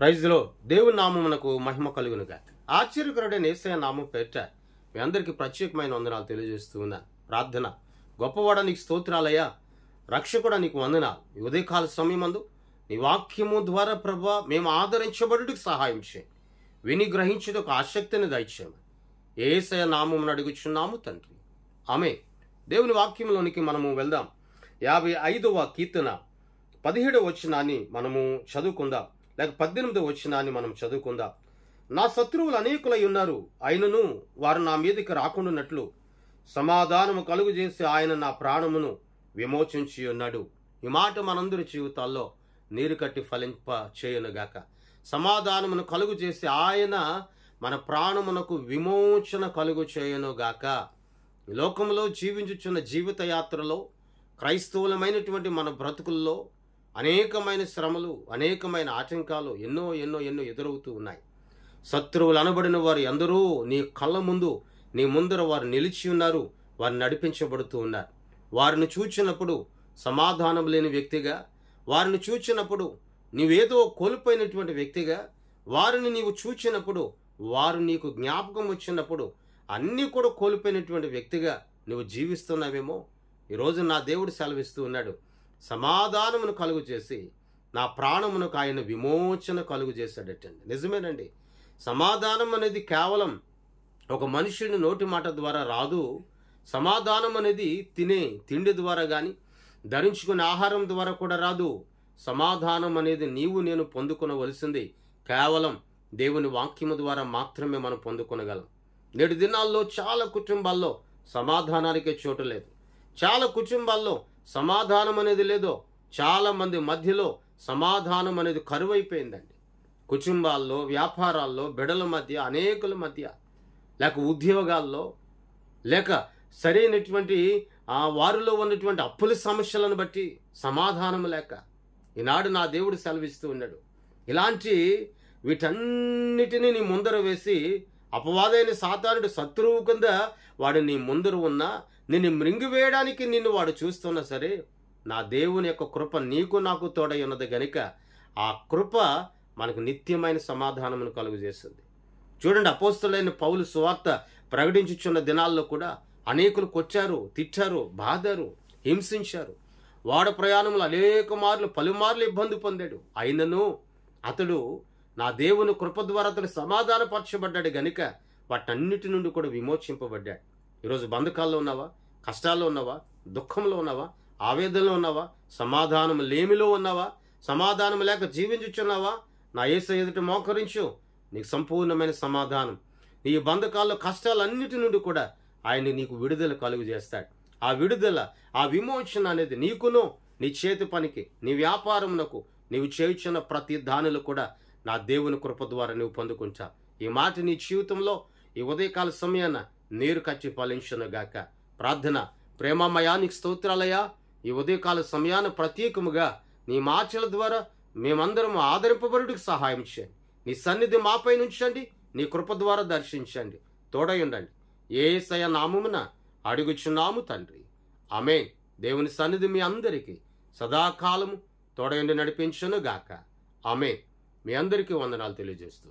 Praise లో దేవుని నామమునకు మహిమ కలుగునుగా. ఆశ్చర్యకరుడైన యేసయ్య నామం పేరిట మీ అందరికీ ప్రత్యేకమైన వందనాలు తెలియజేస్తూ ఉన్నాను. ప్రార్థన. గొప్పవాడ నీకు స్తోత్రాలయ్యా, రక్షకుడ నీకు వందనాలు. ఈ ఉదయకాల సమయమందు నీ వాక్యము ద్వారా ప్రభా మేము ఆదరించబడుటకు సహాయం చేయండి. విని గ్రహించుటకు ఆసక్తిని దయచేయమని యేసయ్య నామమును అడుగుచున్నాము తండ్రి, ఆమేన్. దేవుని వాక్యంలోనికి మనము వెళ్దాం. 55వ కీర్తన 17వ వచనాన్ని మనము చదువుకుందాం, లేక 18వ వచనాన్ని మనం చదువుకుందాం. నా శత్రువులు అనేకులై ఉన్నారు, అయినను వారు నా మీదకి రాకుండానట్లు సమాధానము కలుగు చేసి ఆయన నా ప్రాణమును విమోచించి ఉన్నాడు. ఈ మాట మనందరి జీవితాల్లో నీరు కట్టి ఫలింప చేయనుగాక. సమాధానమును కలుగు చేసి ఆయన మన ప్రాణమునకు విమోచన కలుగు చేయనుగాక. ఈ లోకంలో జీవించుచున్న జీవిత యాత్రలో క్రైస్తవులమైనటువంటి మన బ్రతుకుల్లో అనేకమైన శ్రమలు, అనేకమైన ఆటంకాలు ఎన్నో ఎన్నో ఎన్నో ఎదురవుతూ ఉన్నాయి. శత్రువులు అనబడిన వారు ఎందరో నీ కళ్ళ ముందు, నీ ముందర వారు నిలిచి ఉన్నారు, వారు నడిపించబడుతూ ఉన్నారు. వారిని చూచినప్పుడు సమాధానం లేని వ్యక్తిగా, వారిని చూచినప్పుడు నీవేదో కోల్పోయినటువంటి వ్యక్తిగా, వారిని నీవు చూచినప్పుడు వారు నీకు జ్ఞాపకం వచ్చినప్పుడు అన్నీ కూడా కోల్పోయినటువంటి వ్యక్తిగా నువ్వు జీవిస్తున్నావేమో. ఈరోజు నా దేవుడు సెలవిస్తూ ఉన్నాడు, సమాధానమును కలుగు చేసి నా ప్రాణమునకు ఆయన విమోచన కలుగు చేశాడటండి. నిజమేనండి. సమాధానం అనేది కేవలం ఒక మనుషుని నోటి మాట ద్వారా రాదు. సమాధానం అనేది తినే తిండి ద్వారా కానీ, ధరించుకునే ఆహారం ద్వారా కూడా రాదు. సమాధానం అనేది నీవు నేను పొందుకొనవలసింది కేవలం దేవుని వాక్యము ద్వారా మాత్రమే మనం పొందుకొనగలం. నేటి దినాల్లో చాలా కుటుంబాల్లో సమాధానానికే చోటు లేదు. చాలా కుటుంబాల్లో సమాధానం అనేది లేదో. చాలా మంది మధ్యలో సమాధానం అనేది కరువైపోయిందండి. కుటుంబాల్లో, వ్యాపారాల్లో, బిడల మధ్య, అనేకుల మధ్య, లేక ఉద్యోగాల్లో, లేక సరైనటువంటి వారిలో ఉన్నటువంటి అప్పుల సమస్యలను బట్టి సమాధానం లేక ఈనాడు నా దేవుడు సెలవిస్తూ ఉన్నాడు, ఇలాంటి వీటన్నిటినీ నీ ముందర వేసి అపవాదైన సాతానుడు శత్రువు కింద వాడు నీ ముందర ఉన్నా, నిన్ను మృంగివేయడానికి నిన్ను వాడు చూస్తున్నా సరే, నా దేవుని యొక్క కృప నీకు నాకు తోడై ఉన్నది గనుక ఆ కృప మనకు నిత్యమైన సమాధానమును కలుగు చేస్తుంది. చూడండి, అపోస్తలుడైన పౌలు సువార్త ప్రకటించుచున్న దినాల్లో కూడా అనేకులు కొచ్చారు, తిట్టారు, బాధారు, హింసించారు. వాడ ప్రయాణంలో అనేక మార్లు పలుమార్లు ఇబ్బంది పొందాడు. అయినను అతడు నా దేవుని కృప ద్వారా అతడు సమాధానపరచబడ్డాడు గనుక వాటన్నిటి నుండి కూడా విమోచింపబడ్డాడు. ఈరోజు బంధకాల్లో ఉన్నావా, కష్టాల్లో ఉన్నావా, దుఃఖంలో ఉన్నావా, ఆవేదనలో ఉన్నావా, సమాధానం లేమిలో ఉన్నావా, సమాధానం లేక జీవించుచున్నావా, నా యేసయ్య ఎదుట మోకరించు, నీకు సంపూర్ణమైన సమాధానం. నీ బంధకాల్లో కష్టాలన్నిటి నుండి కూడా ఆయన నీకు విడుదల కలుగు చేస్తాడు. ఆ విడుదల, ఆ విమోచన అనేది నీకును, నీ చేతి పనికి, నీ వ్యాపారమునకు, నీవు చేయుచున్న ప్రతి దానిలో కూడా నా దేవుని కృప ద్వారా నువ్వు పొందుకుంటావు. ఈ మాట నీ జీవితంలో ఈ ఉదయకాల సమయాన నీరు కచ్చి ఫలించునుగాక. ప్రార్థన. ప్రేమమయా నీకు స్తోత్రాలయ్యా, ఈ ఉదయకాల సమయాన ప్రత్యేకముగా నీ మాటల ద్వారా మేమందరం ఆదరింపబడుటకు సహాయం చేయండి. నీ సన్నిధి మాపై ఉంచండి, నీ కృప ద్వారా దర్శించండి, తోడై ఉండండి. యేసయ్య నామమున అడుగుచున్నాము తండ్రి, ఆమేన్. దేవుని సన్నిధి మీ అందరికీ సదాకాలము తోడై ఉండి నడిపించునుగాక. ఆమేన్. మీ అందరికీ వందనాలు తెలియజేస్తూ